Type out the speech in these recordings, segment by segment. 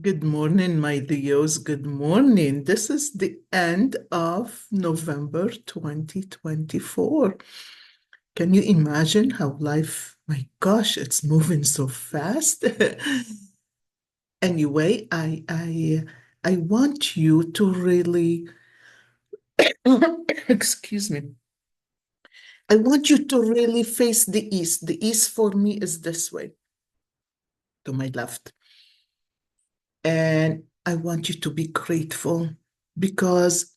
Good morning, my Leos. Good morning. This is the end of November 2024. Can you imagine how life, my gosh, it's moving so fast? Anyway, I want you to really, excuse me. I want you to really face the east. The east for me is this way, to my left. And I want you to be grateful because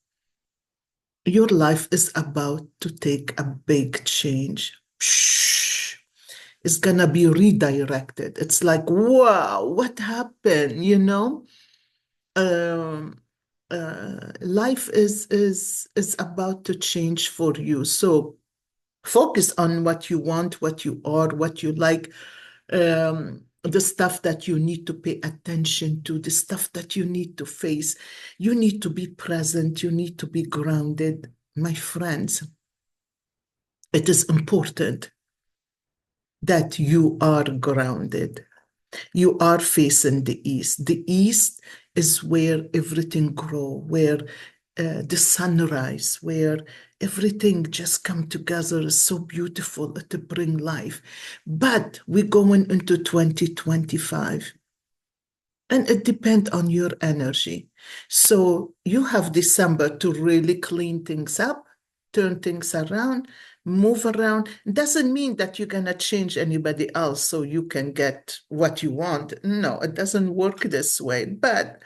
your life is about to take a big change. Shh. It's gonna be redirected. It's like, wow, what happened? Um, Life is about to change for you. So focus on what you want, what you are, what you like, the stuff that you need to pay attention to, the stuff that you need to face. You need to be present, you need to be grounded. My friends, it is important that you are grounded. You are facing the east. The east is where everything grow, where the sunrise, where everything just come together is so beautiful to bring life. But we're going into 2025. And it depends on your energy. So you have December to really clean things up, turn things around, move around. Doesn't mean that you're going to change anybody else so you can get what you want. No, it doesn't work this way. But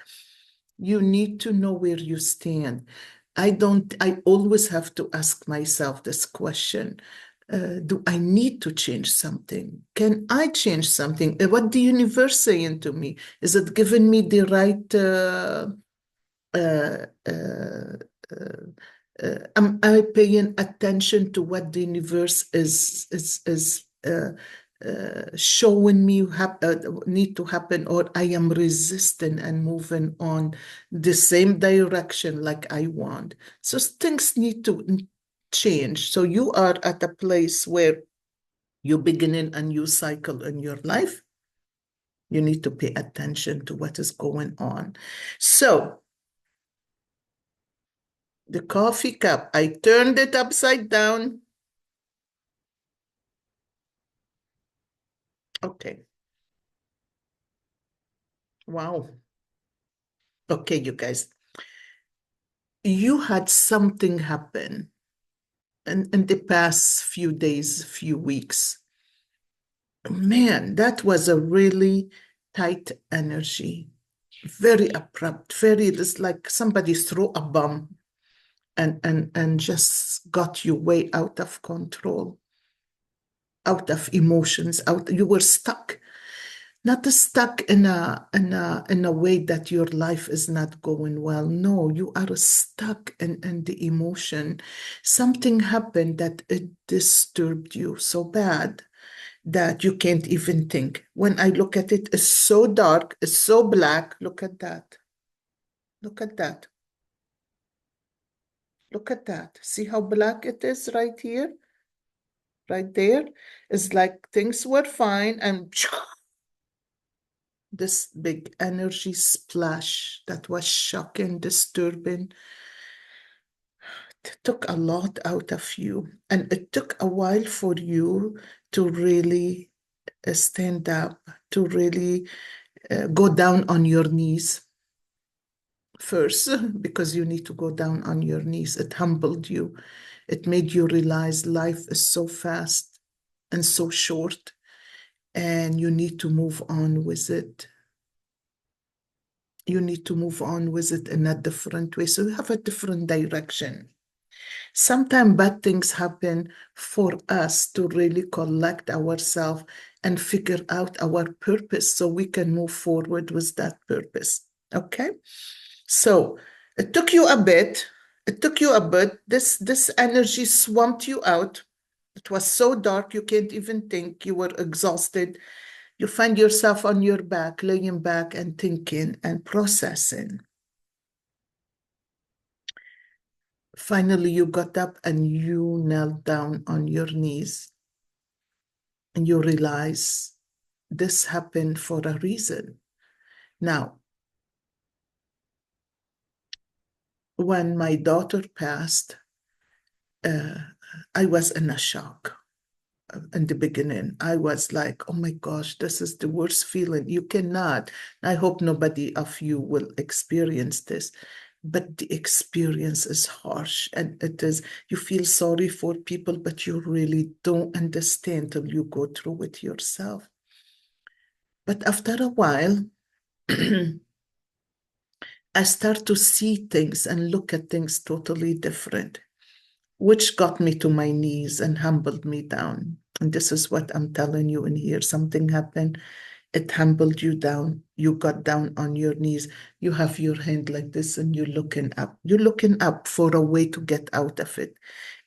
you need to know where you stand. I always have to ask myself this question. Do I need to change something? Can I change something? What the universe saying to me? Is it giving me the right uh, uh, am I paying attention to what the universe is showing me need to happen, or I am resisting and moving on the same direction like I want? So things need to change. So you are at a place where you're beginning a new cycle in your life. You need to pay attention to what is going on. So the coffee cup, I turned it upside down. Okay. Wow. Okay, you guys. You had something happen in the past few days, few weeks. Man, that was a really tight energy. Very abrupt, very, it's like somebody threw a bomb and just got you way out of control, out of emotions, out, you were stuck. Not stuck in a way that your life is not going well. No, you are stuck in the emotion. Something happened that it disturbed you so bad that you can't even think. When I look at it, it's so dark, it's so black. Look at that. Look at that. Look at that. See how black it is right here? Right there? It's like things were fine and this big energy splash that was shocking, disturbing. It took a lot out of you. And it took a while for you to really stand up, to really go down on your knees first, because you need to go down on your knees. It humbled you. It made you realize life is so fast and so short, and you need to move on with it. You need to move on with it in a different way. So you have a different direction. Sometimes bad things happen for us to really collect ourselves and figure out our purpose so we can move forward with that purpose. Okay? So it took you a bit. It took you a bit. This energy swamped you out. It was so dark you can't even think. You were exhausted. You find yourself on your back, laying back and thinking and processing. Finally, you got up and you knelt down on your knees and you realize this happened for a reason. Now, when my daughter passed, uh, I was in a shock in the beginning. I was like, oh my gosh, this is the worst feeling. You cannot. I hope nobody of you will experience this. But the experience is harsh and it is, you feel sorry for people, but you really don't understand till you go through it yourself. But after a while, I start to see things and look at things totally different, which got me to my knees and humbled me down. And this is what I'm telling you in here. Something happened. It humbled you down. You got down on your knees. You have your hand like this and you're looking up. You're looking up for a way to get out of it.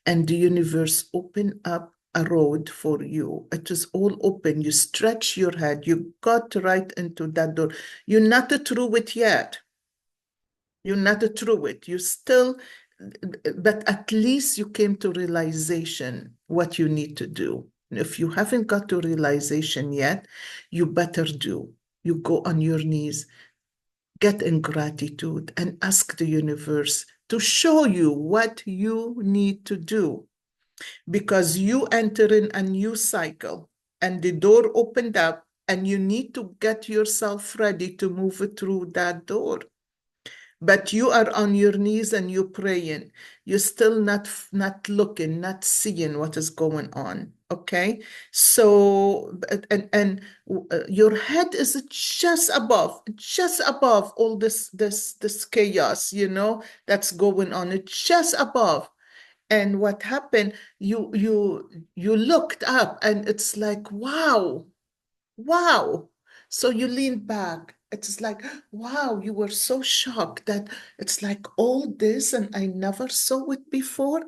And the universe open up a road for you. It is all open. You stretch your head. You got right into that door. You're not through it yet. You're not through it. You still, but at least you came to realization what you need to do. If you haven't got to realization yet, you better do. You go on your knees, get in gratitude, and ask the universe to show you what you need to do. Because you enter in a new cycle and the door opened up, and you need to get yourself ready to move through that door, but you are on your knees and you're praying. You're still not looking, not seeing what is going on. Okay, so your head is just above all this chaos, that's going on. It's just above. And what happened? You looked up, and it's like, wow, wow. So you lean back. It's like, wow, you were so shocked that it's like all this and I never saw it before.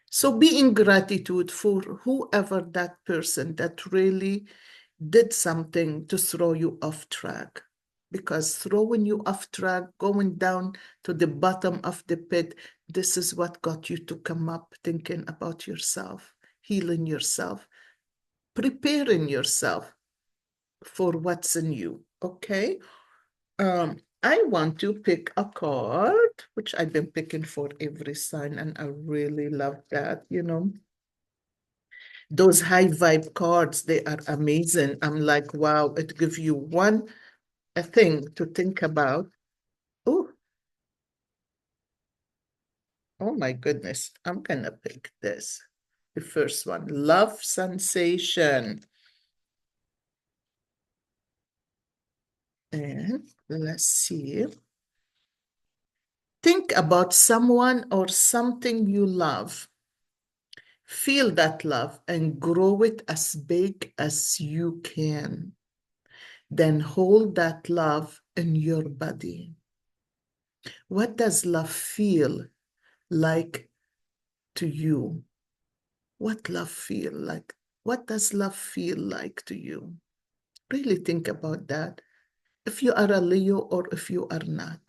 So be in gratitude for whoever that person that really did something to throw you off track. Because throwing you off track, going down to the bottom of the pit, this is what got you to come up thinking about yourself, healing yourself, preparing yourself for what's in you. Okay. I want to pick a card, which I've been picking for every sign, and I really love that. Those high vibe cards, they are amazing. I'm like, wow, it gives you one a thing to think about. Oh, oh my goodness. I'm gonna pick this. The first one, love sensation. And let's see. Think about someone or something you love. Feel that love and grow it as big as you can. Then hold that love in your body. What does love feel like to you? What love feel like? What does love feel like to you? Really think about that. If you are a Leo or if you are not.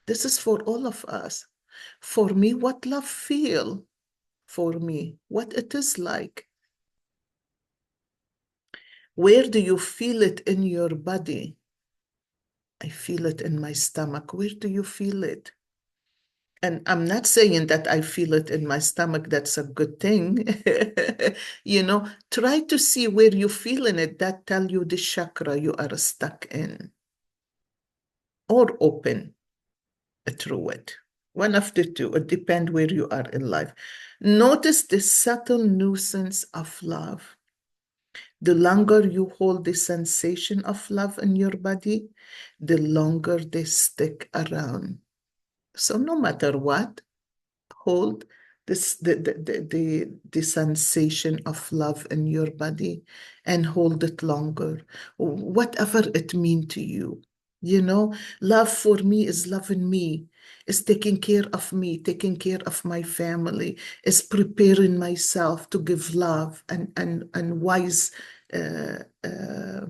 This is for all of us. For me, what love feel for me, what it is like. Where do you feel it in your body? I feel it in my stomach. Where do you feel it? And I'm not saying that I feel it in my stomach. That's a good thing. Try to see where you feel in it. That tell you the chakra you are stuck in or open through it. One of the two. It depends where you are in life. Notice the subtle nuisance of love. The longer you hold the sensation of love in your body, the longer they stick around. So no matter what, hold the sensation of love in your body and hold it longer, whatever it means to you. Love for me is loving me, is taking care of me, taking care of my family, is preparing myself to give love and wise uh, uh,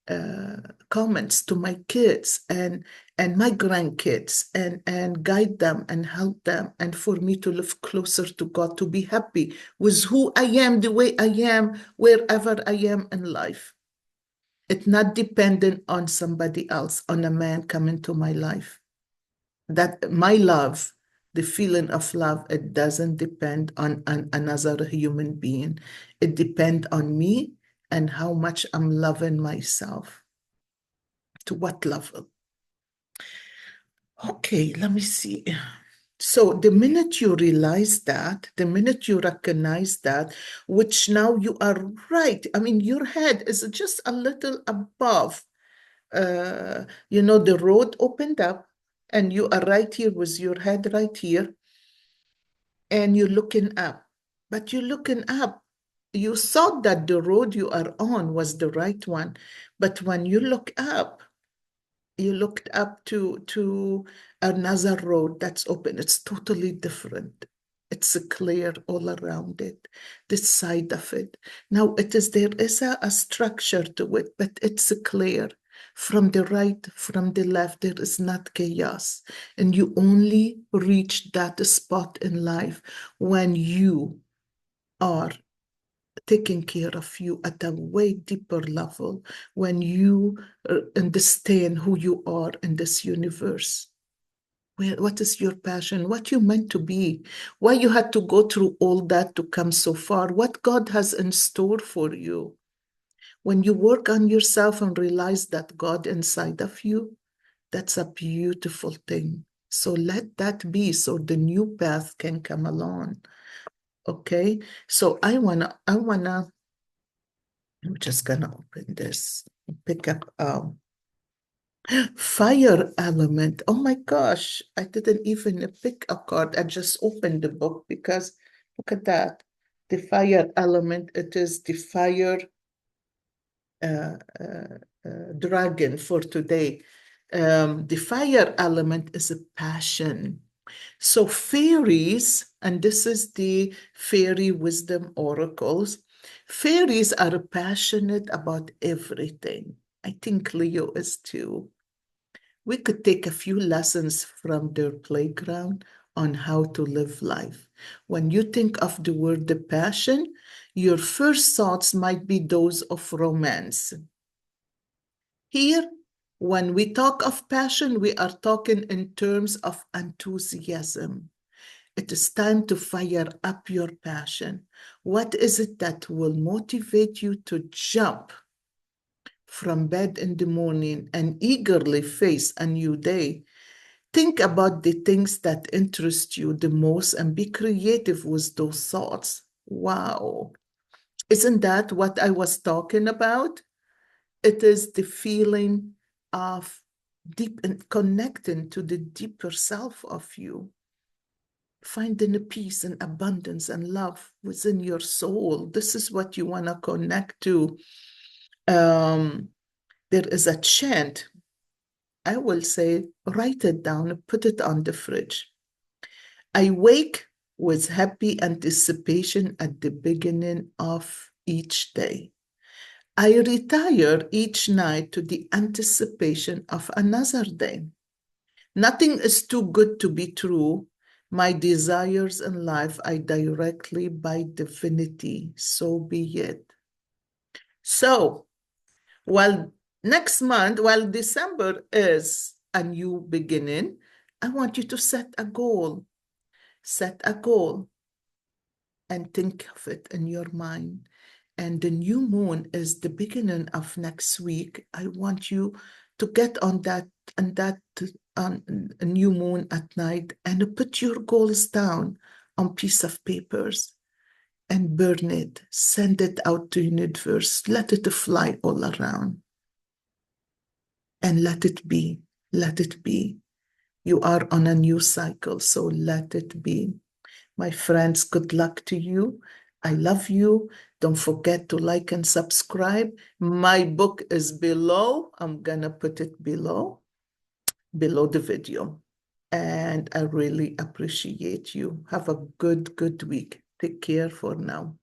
uh, comments to my kids and my grandkids and guide them and help them, and for me to live closer to God, to be happy with who I am, the way I am, wherever I am in life. It's not dependent on somebody else, on a man coming to my life. That my love The feeling of love, it doesn't depend on another human being. It depends on me and how much I'm loving myself. To what level? Okay, let me see. So the minute you realize that, the minute you recognize that, which now you are right. I mean, your head is just a little above. The road opened up and you are right here with your head right here and you're looking up. But you're looking up. You thought that the road you are on was the right one. But when you looked up to another road that's open. It's totally different. It's clear all around it, this side of it. Now there is a structure to it, but it's clear. From the right, from the left, there is not chaos. And you only reach that spot in life when you are taking care of you at a way deeper level, when you understand who you are in this universe. What is your passion? What you meant to be? Why you had to go through all that to come so far? What God has in store for you? When you work on yourself and realize that God inside of you, that's a beautiful thing. So let that be so the new path can come along. Okay? So I'm just gonna open this, pick up fire element. Oh my gosh, I didn't even pick a card. I just opened the book because look at that. The fire element, it is the fire uh, uh, dragon for today. The fire element is a passion. So fairies, and this is the fairy wisdom oracles, fairies are passionate about everything. I think Leo is too. We could take a few lessons from their playground on how to live life. When you think of the word the passion, your first thoughts might be those of romance. Here, when we talk of passion, we are talking in terms of enthusiasm. It is time to fire up your passion. What is it that will motivate you to jump from bed in the morning and eagerly face a new day? Think about the things that interest you the most and be creative with those thoughts. Wow. Isn't that what I was talking about? It is the feeling of deep and connecting to the deeper self of you, finding a peace and abundance and love within your soul. This is what you want to connect to. Um, there is a chant. I will say, write it down, put it on the fridge. I wake with happy anticipation at the beginning of each day. I retire each night to the anticipation of another day. Nothing is too good to be true. My desires in life I directly by divinity, so be it. So, while next month, while December is a new beginning, I want you to set a goal. Set a goal and think of it in your mind. And the new moon is the beginning of next week. I want you to get on that on a new moon at night and put your goals down on piece of papers and burn it. Send it out to the universe. Let it fly all around and let it be. Let it be. You are on a new cycle, so let it be. My friends, good luck to you. I love you. Don't forget to like and subscribe. My book is below. I'm going to put it below the video. And I really appreciate you. Have a good week. Take care for now.